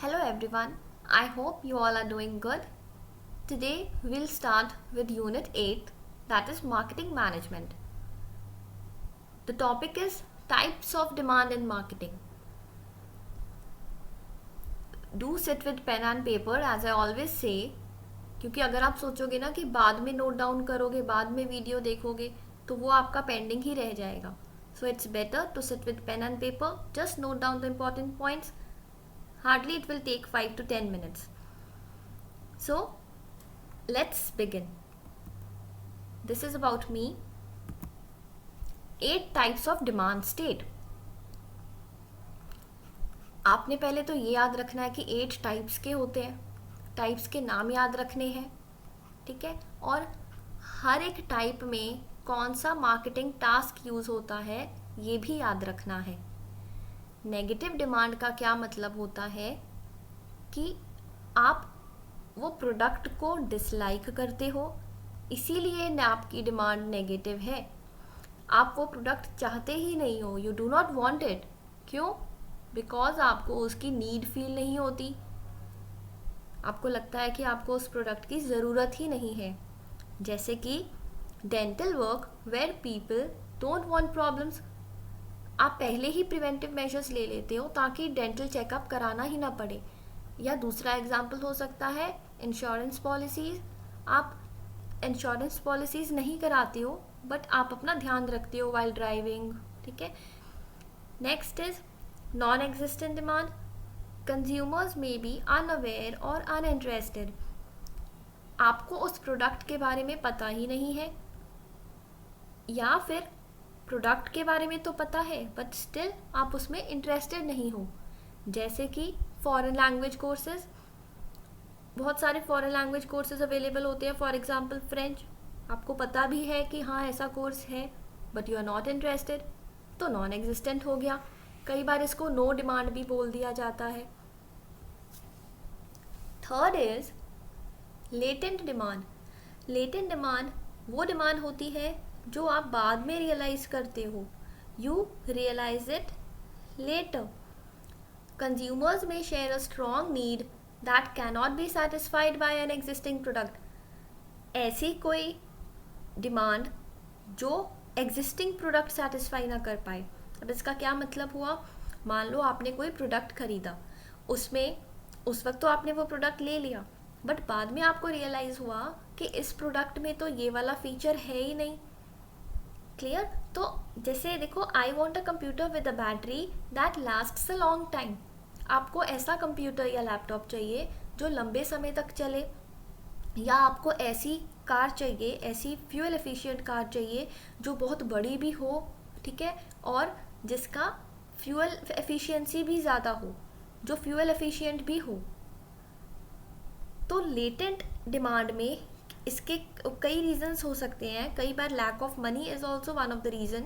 Hello everyone, I hope you all are doing good. Today we'll start with Unit 8, that is Marketing Management. The topic is Types of Demand in Marketing. Do sit with pen and paper as I always say, क्योंकि अगर आप सोचोगे ना कि बाद में note down करोगे, बाद में वीडियो देखोगे, तो वो आपका पेंडिंग ही रह जाएगा. So it's better to sit with pen and paper, just note down the important points. Hardly it will take 5 to 10 minutes. So let's begin. This is about me. 8 types of demand state. आपने पहले तो ये याद रखना है कि 8 types के होते हैं. टाइप्स के नाम याद रखने हैं, ठीक है. और हर एक टाइप में कौन सा मार्केटिंग टास्क यूज़ होता है ये भी याद रखना है. नेगेटिव डिमांड का क्या मतलब होता है कि आप वो प्रोडक्ट को डिसलाइक करते हो, इसीलिए आपकी डिमांड नेगेटिव है. आप वो प्रोडक्ट चाहते ही नहीं हो, you do not want it. क्यों? बिकॉज आपको उसकी नीड फील नहीं होती. आपको लगता है कि आपको उस प्रोडक्ट की ज़रूरत ही नहीं है. जैसे कि dental work where people don't want problems. आप पहले ही प्रिवेंटिव मेजर्स ले लेते हो ताकि डेंटल चेकअप कराना ही ना पड़े. या दूसरा एग्जाम्पल हो सकता है इंश्योरेंस पॉलिसीज़. आप इंश्योरेंस पॉलिसीज़ नहीं कराते हो बट आप अपना ध्यान रखते हो वाइल ड्राइविंग, ठीक है. Next is non existent demand. Consumers may be unaware और अनइंटरेस्टेड. आपको उस प्रोडक्ट के बारे में पता ही नहीं है, या फिर प्रोडक्ट के बारे में तो पता है बट स्टिल आप उसमें इंटरेस्टेड नहीं हो. जैसे कि फॉरेन लैंग्वेज कोर्सेज. बहुत सारे फॉरेन लैंग्वेज कोर्सेज अवेलेबल होते हैं. For example French. आपको पता भी है कि हाँ ऐसा कोर्स है but you are not interested, तो नॉन एग्जिस्टेंट हो गया. कई बार इसको नो डिमांड भी बोल दिया जाता है. Third is latent demand. Latent demand वो डिमांड होती है जो आप बाद में रियलाइज करते हो. You realise it later. Consumers may share a strong need that cannot be satisfied by an existing product. ऐसी कोई डिमांड जो एग्जिस्टिंग प्रोडक्ट सेटिस्फाई ना कर पाए. अब इसका क्या मतलब हुआ? मान लो आपने कोई प्रोडक्ट खरीदा, उसमें उस वक्त तो आपने वो प्रोडक्ट ले लिया बट बाद में आपको रियलाइज़ हुआ कि इस प्रोडक्ट में तो ये वाला फीचर है ही नहीं. क्लियर? तो जैसे देखो, I want a computer with a battery that lasts a long time. आपको ऐसा कंप्यूटर या लैपटॉप चाहिए जो लंबे समय तक चले, या आपको ऐसी कार चाहिए, ऐसी फ्यूल एफिशिएंट कार चाहिए जो बहुत बड़ी भी हो, ठीक है, और जिसका फ्यूल एफिशिएंसी भी ज़्यादा हो, जो फ्यूल एफिशिएंट भी हो. तो लेटेंट डिमांड में इसके कई रीजंस हो सकते हैं. कई बार lack of money is also one of the reason.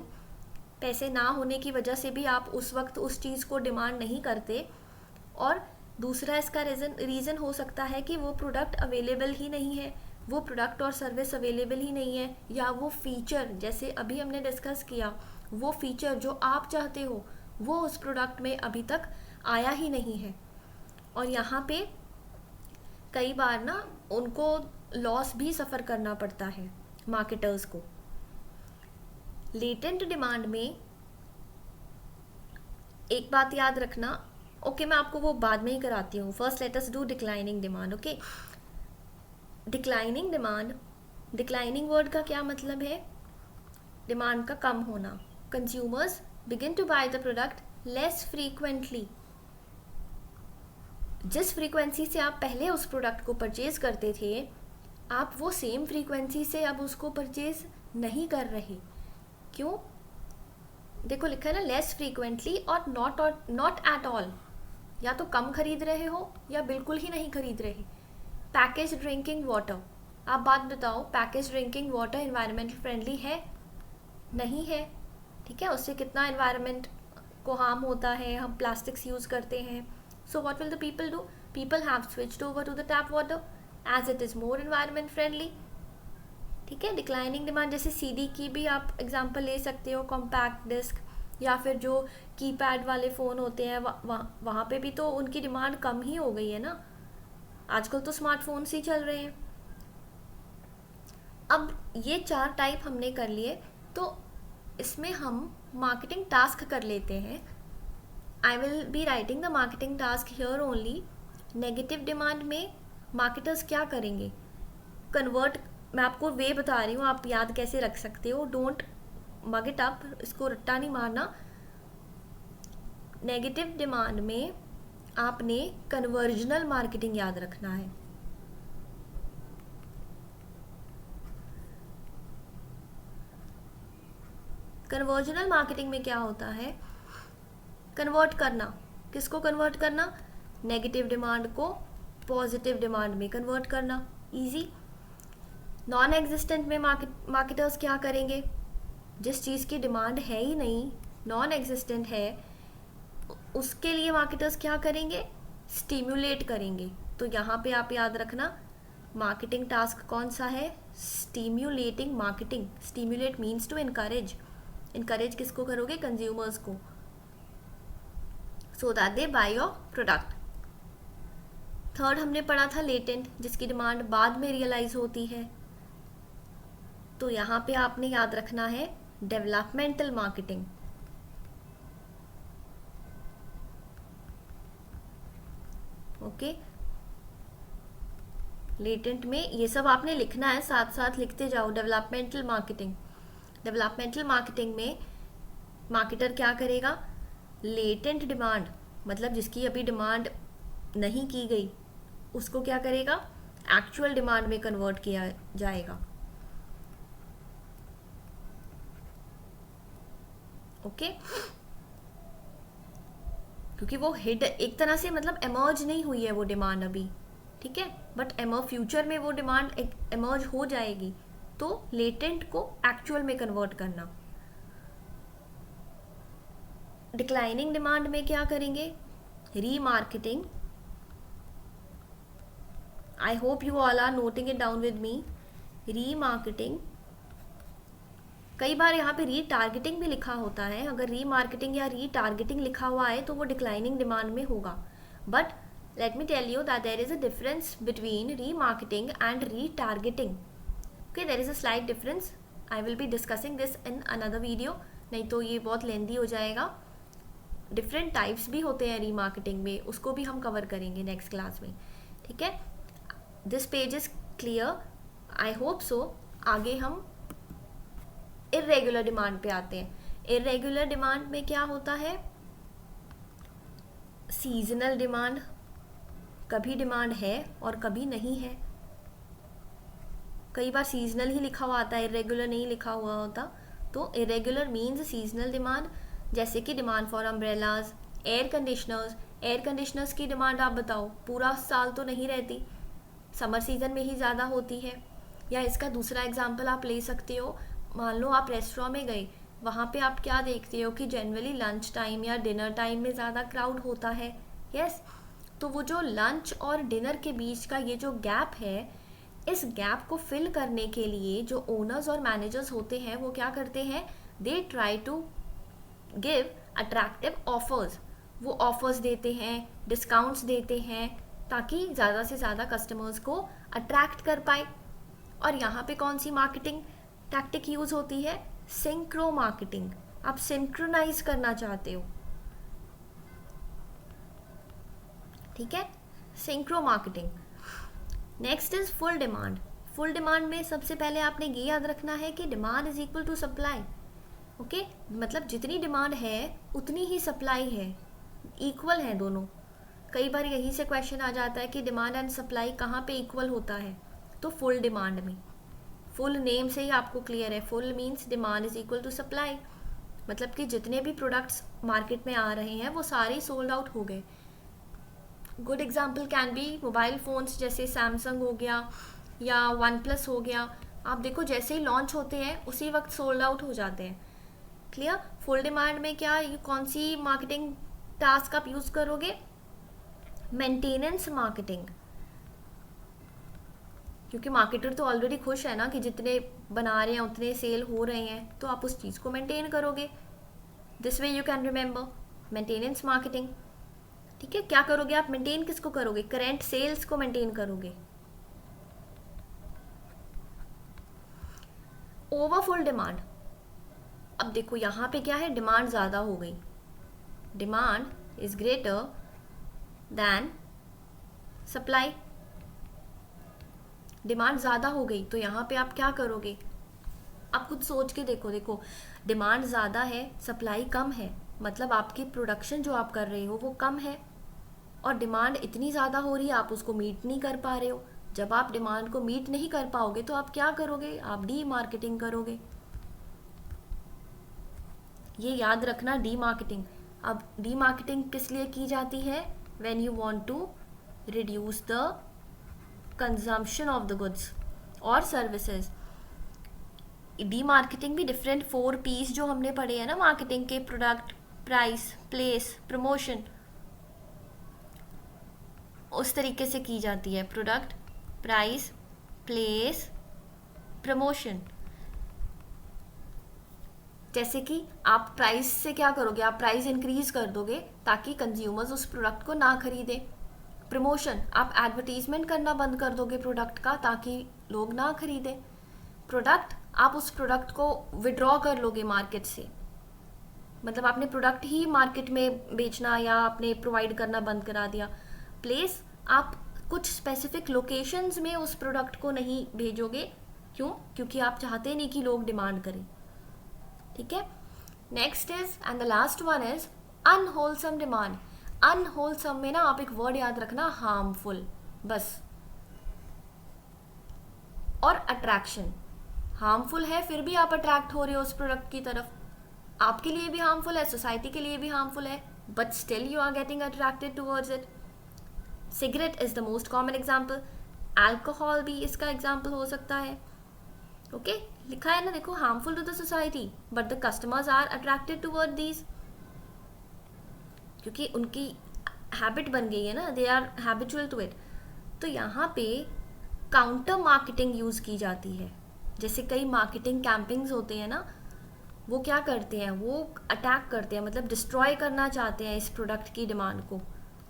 पैसे ना होने की वजह से भी आप उस वक्त उस चीज़ को डिमांड नहीं करते. और दूसरा इसका रीज़न हो सकता है कि वो प्रोडक्ट अवेलेबल ही नहीं है, वो प्रोडक्ट और सर्विस अवेलेबल ही नहीं है, या वो फीचर जैसे अभी हमने डिस्कस किया, वो फीचर जो आप चाहते हो वो उस प्रोडक्ट में अभी तक आया ही नहीं है. और यहाँ पे कई बार ना उनको लॉस भी सफ़र करना पड़ता है मार्केटर्स को. लेटेंट डिमांड में एक बात याद रखना. ओके, मैं आपको वो बाद में ही कराती हूँ. First let us do declining demand. Okay, declining demand. Declining word का क्या मतलब है? डिमांड का कम होना. Consumers begin to buy the product less frequently. जिस फ्रीक्वेंसी से आप पहले उस प्रोडक्ट को परचेज करते थे, आप वो सेम फ्रीक्वेंसी से अब उसको परचेज नहीं कर रहे. क्यों? देखो लिखा है ना, लेस फ्रीक्वेंटली और नॉट एट ऑल. या तो कम खरीद रहे हो या बिल्कुल ही नहीं खरीद रहे. Package drinking water. आप बात बताओ, package drinking water environmental friendly है? नहीं है, ठीक है. उससे कितना एनवायरमेंट को हार्म होता है. हम प्लास्टिक्स यूज़ करते हैं. So what will the people do? People have switched over to the tap water as it is more environment friendly. ठीक है. डिक्लाइनिंग डिमांड जैसे सीडी की भी आप एग्जांपल ले सकते हो. कॉम्पैक्ट डिस्क, या फिर जो कीपैड वाले फ़ोन होते हैं वहाँ पे भी तो उनकी डिमांड कम ही हो गई है ना, आजकल तो स्मार्टफोन्स ही चल रहे हैं। अब ये 4 टाइप हमने कर लिए, तो इसमें हम मार्केटिंग टास्क कर लेते हैं। I will be writing the marketing task here only. Negative demand में मार्केटर्स क्या करेंगे, कन्वर्ट, मैं आपको वे बता रही हूँ, आप याद कैसे रख सकते हो, डोंट मग इट अप, इसको रट्टा नहीं मारना। नेगेटिव डिमांड में आपने कन्वर्जनल मार्केटिंग याद रखना है। कन्वर्जनल मार्केटिंग में क्या होता है, कन्वर्ट करना, किसको कन्वर्ट करना, नेगेटिव डिमांड को पॉजिटिव डिमांड में कन्वर्ट करना, इजी। नॉन एग्जिस्टेंट में मार्केटर्स क्या करेंगे, जिस चीज़ की डिमांड है ही नहीं, नॉन एग्जिस्टेंट है, उसके लिए मार्केटर्स क्या करेंगे, स्टिम्युलेट करेंगे। तो यहाँ पे आप याद रखना मार्केटिंग टास्क कौन सा है, stimulating marketing. Stimulate means to encourage, encourage किसको करोगे, कंज्यूमर्स को, so that they buy your product. Third हमने पढ़ा था लेटेंट, जिसकी डिमांड बाद में रियलाइज होती है, तो यहाँ पे आपने याद रखना है डेवलपमेंटल मार्केटिंग। ओके, लेटेंट में ये सब आपने लिखना है, साथ साथ लिखते जाओ। डेवलपमेंटल मार्केटिंग, डेवलपमेंटल मार्केटिंग में मार्केटर क्या करेगा, लेटेंट डिमांड मतलब जिसकी अभी डिमांड नहीं की गई, उसको क्या करेगा, एक्चुअल डिमांड में कन्वर्ट किया जाएगा। ओके, क्योंकि वो हिड एक तरह से मतलब एमर्ज नहीं हुई है वो डिमांड अभी, ठीक है, बट फ्यूचर में वो डिमांड एमर्ज हो जाएगी, तो लेटेंट को एक्चुअल में कन्वर्ट करना। डिक्लाइनिंग डिमांड में क्या करेंगे, remarketing. I hope you all are noting it down with me. Remarketing, कई बार यहाँ पे रीटारगेटिंग भी लिखा होता है, अगर रीमार्केटिंग या रीटारगेटिंग लिखा हुआ है तो वो डिक्लाइनिंग डिमांड में होगा, but let me tell you that there is a difference between remarketing and retargeting. Okay, there is a slight difference. I will be discussing this in another video, नहीं तो ये बहुत लेंदी हो जाएगा। डिफरेंट टाइप्स भी होते हैं रीमार्केटिंग में, उसको भी हम कवर करेंगे नेक्स्ट क्लास में, ठीक है। This page is clear, I hope so. आगे हम इर्रेगुलर डिमांड पे आते हैं। इर्रेगुलर डिमांड में क्या होता है, सीजनल डिमांड, कभी डिमांड है और कभी नहीं है। कई बार सीजनल ही लिखा हुआ आता है, इरेगुलर नहीं लिखा हुआ होता, तो इरेगुलर मीन्स सीजनल डिमांड, जैसे कि demand for umbrellas, air conditioners. Air conditioners की डिमांड आप बताओ, पूरा साल तो नहीं रहती, समर सीजन में ही ज़्यादा होती है। या इसका दूसरा एग्जाम्पल आप ले सकते हो, मान लो आप रेस्टोरेंट में गए, वहाँ पे आप क्या देखते हो कि जनरली लंच टाइम या डिनर टाइम में ज़्यादा क्राउड होता है, यस। तो वो जो लंच और डिनर के बीच का ये जो गैप है, इस गैप को फिल करने के लिए जो ओनर्स और मैनेजर्स होते हैं वो क्या करते हैं, they try to give attractive offers. वो ऑफर्स देते हैं, डिस्काउंट्स देते हैं, ताकि ज़्यादा से ज़्यादा कस्टमर्स को अट्रैक्ट कर पाए। और यहाँ पे कौन सी मार्केटिंग टैक्टिक यूज़ होती है, सिंक्रो मार्केटिंग। आप सिंक्रोनाइज करना चाहते हो, ठीक है, synchro marketing. Next is full demand. Full demand में सबसे पहले आपने ये याद रखना है कि demand is equal to supply. Okay, मतलब जितनी डिमांड है उतनी ही सप्लाई है, इक्वल है दोनों। कई बार यहीं से क्वेश्चन आ जाता है कि डिमांड एंड सप्लाई कहाँ पे इक्वल होता है, तो फुल डिमांड में। फुल नेम से ही आपको क्लियर है, full means demand is equal to supply, मतलब कि जितने भी प्रोडक्ट्स मार्केट में आ रहे हैं वो सारे सोल्ड आउट हो गए। Good example can be mobile phones, जैसे सैमसंग हो गया या वन प्लस हो गया। आप देखो जैसे ही लॉन्च होते हैं उसी वक्त सोल्ड आउट हो जाते हैं। क्लियर। फुल डिमांड में क्या, कौन सी मार्केटिंग टास्क आप यूज़ करोगे, मेंटेनेंस मार्केटिंग, क्योंकि मार्केटर तो ऑलरेडी खुश है ना कि जितने बना रहे हैं उतने सेल हो रहे हैं, तो आप उस चीज़ को मेंटेन करोगे। This way you can remember maintenance marketing. ठीक है, क्या करोगे आप? मेंटेन किसको करोगे? करेंट सेल्स को मेंटेन करोगे। Overfull demand. अब देखो यहाँ पे क्या है, डिमांड ज़्यादा हो गई, demand is greater than supply. Demand ज़्यादा हो गई तो यहाँ पे आप क्या करोगे? आप खुद सोच के देखो, डिमांड ज़्यादा है, सप्लाई कम है, मतलब आपकी प्रोडक्शन जो आप कर रहे हो वो कम है, और डिमांड इतनी ज़्यादा हो रही है आप उसको मीट नहीं कर पा रहे हो। जब आप डिमांड को मीट नहीं कर पाओगे तो आप क्या करोगे? आप डी मार्केटिंग करोगे। ये याद रखना, डी मार्केटिंग। अब डी मार्केटिंग किस लिए की जाती है? When you want to reduce the consumption of the goods और सर्विसेज। डी मार्केटिंग भी डिफरेंट 4 P's जो हमने पढ़े हैं ना मार्केटिंग के, प्रोडक्ट, प्राइस, प्लेस, प्रमोशन, उस तरीके से की जाती है। Product, price, place, promotion. जैसे कि आप प्राइस से क्या करोगे? आप प्राइस इंक्रीज कर दोगे ताकि कंज्यूमर्स उस प्रोडक्ट को ना खरीदें। प्रमोशन, आप एडवर्टीजमेंट करना बंद कर दोगे प्रोडक्ट का ताकि लोग ना खरीदें। प्रोडक्ट, आप उस प्रोडक्ट को विड्रॉ कर लोगे मार्केट से, मतलब आपने प्रोडक्ट ही मार्केट में बेचना या आपने प्रोवाइड करना बंद करा दिया। प्लेस, आप कुछ स्पेसिफिक लोकेशंस में उस प्रोडक्ट को नहीं भेजोगे। क्यों? क्योंकि आप चाहते नहीं कि लोग डिमांड करें। ठीक है, next is and the last one is unwholesome demand. Unwholesome में ना आप एक वर्ड याद रखना, हार्मफुल, बस। और अट्रैक्शन, हार्मफुल है फिर भी आप अट्रैक्ट हो रहे हो उस प्रोडक्ट की तरफ, आपके लिए भी हार्मफुल है, सोसाइटी के लिए भी हार्मफुल है, but still you are getting attracted towards it. Cigarette is the most common example, alcohol भी इसका एग्जाम्पल हो सकता है। ओके, लिखा है ना, देखो, harmful to the society but the customers are attracted toward these, क्योंकि उनकी हैबिट बन गई है ना, they are habitual to it. तो यहाँ पे काउंटर मार्केटिंग यूज की जाती है। जैसे कई मार्केटिंग कैंपिंग्स होते हैं ना, वो क्या करते हैं, वो अटैक करते हैं, मतलब डिस्ट्रॉय करना चाहते हैं इस प्रोडक्ट की डिमांड को।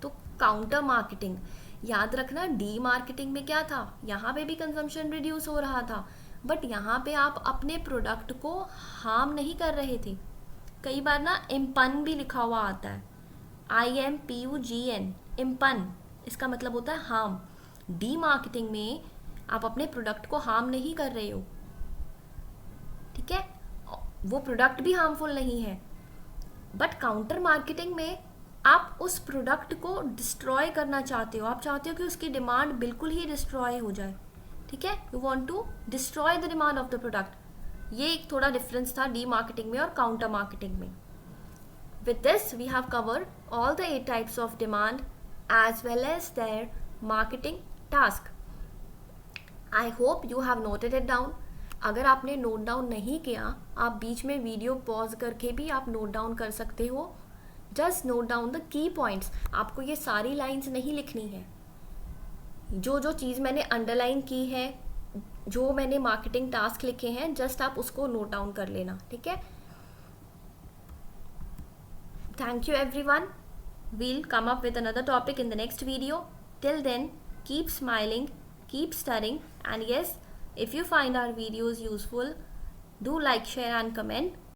तो काउंटर मार्केटिंग याद रखना। डी मार्केटिंग में क्या था, यहाँ पे भी कंजम्पशन रिड्यूस हो रहा था, बट यहाँ पे आप अपने प्रोडक्ट को हार्म नहीं कर रहे थे। कई बार ना इम्पन भी लिखा हुआ आता है, IMPUGN, इम्पन, इसका मतलब होता है हार्म। डी मार्केटिंग में आप अपने प्रोडक्ट को हार्म नहीं कर रहे हो। ठीक है, वो प्रोडक्ट भी हार्मफुल नहीं है, बट काउंटर मार्केटिंग में आप उस प्रोडक्ट को डिस्ट्रॉय करना चाहते हो, आप चाहते हो कि उसकी डिमांड बिल्कुल ही डिस्ट्रॉय हो जाए। ठीक है, you want to destroy the demand of the product. ये एक थोड़ा डिफरेंस था डी मार्केटिंग में और काउंटर मार्केटिंग में। With this we have covered all the 8 types of demand as well as their marketing task. I hope you have noted it down. अगर आपने note down नहीं किया, आप बीच में वीडियो पॉज करके भी आप नोट डाउन कर सकते हो। Just note down the key points. आपको ये सारी लाइंस नहीं लिखनी है, जो जो चीज़ मैंने अंडरलाइन की है, जो मैंने मार्केटिंग टास्क लिखे हैं, जस्ट आप उसको नोट डाउन कर लेना। ठीक है, thank you everyone. We'll come up with another topic in the next video. Till then, keep smiling, keep studying, and yes, if you find our videos useful, do like, share and comment.